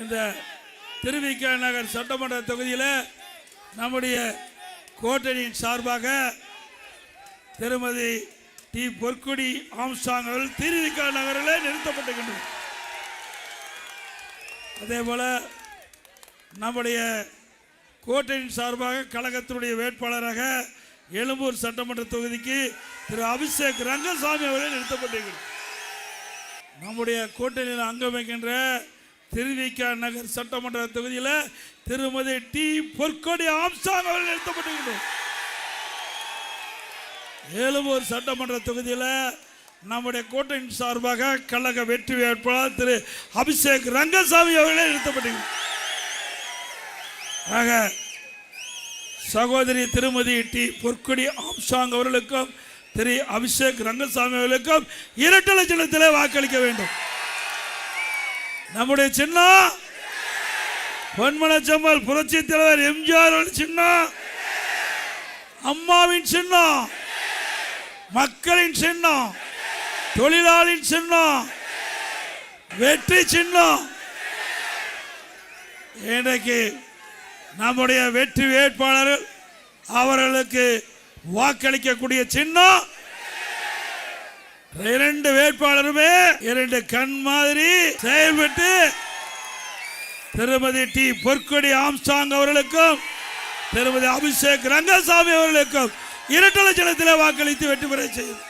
இந்த திருவிக நகர் சட்டமன்ற தொகுதியில் நம்முடைய கோட்டணியின் சார்பாக திருமதி டி பொற்கொடி ஆம்ஸ்ட்ராங் அவர்கள் திருவிக நகரில் நிறுத்தப்பட்டிருக்கின்றனர். அதே போல நம்முடைய கோட்டையின் சார்பாக கழகத்தினுடைய வேட்பாளராக எழும்பூர் சட்டமன்ற தொகுதிக்கு திரு அபிஷேக் ரங்கசாமி அவர்கள் நிறுத்தப்பட்டிருக்கிறார். நம்முடைய கோட்டையில் அங்கம் வைக்கின்ற திருவிக நகர் சட்டமன்ற தொகுதியில் திருமதி டி பொற்கொடி ஆம்ஸ்ட்ராங் அவர்கள் நிறுத்தப்பட்டிருக்கிறார். எழும்பூர் சட்டமன்ற தொகுதியில் நம்முடைய கோட்டையின் சார்பாக கழக வெற்றி வேட்பாளர் திரு அபிஷேக் ரங்கசாமி அவர்களே நிறுத்தப்பட்டிருக்கிறார். ஆக சகோதரி திருமதி டி பொற்கொடி ஆம்ஸ்ட்ராங் அவர்களுக்கும் திரு அபிஷேக் ரங்கசாமி அவர்களுக்கும் இரட்டை சின்னத்திலே வாக்களிக்க வேண்டும். நம்முடைய சின்னம் பொன்மனச்செம்மல் புரட்சி தலைவர் எம்ஜிஆர் சின்னம், அம்மாவின் சின்னம், மக்களின் சின்னம், தொழிலாளின் சின்னம், வெற்றி சின்னம். இன்றைக்கு நம்முடைய வெற்றி வேட்பாளர்கள் அவர்களுக்கு வாக்களிக்கக்கூடிய சின்னம் இரண்டு வேட்பாளருமே இரண்டு கண் மாதிரி செயல்பட்டு திருமதி டி பொற்கொடி ஆம்ஸ்ட்ராங் அவர்களுக்கும் திருமதி அபிஷேக் ரங்கசாமி அவர்களுக்கும் இரட்டை சின்னத்திலே வாக்களித்து வெற்றி பெற செய்யும்.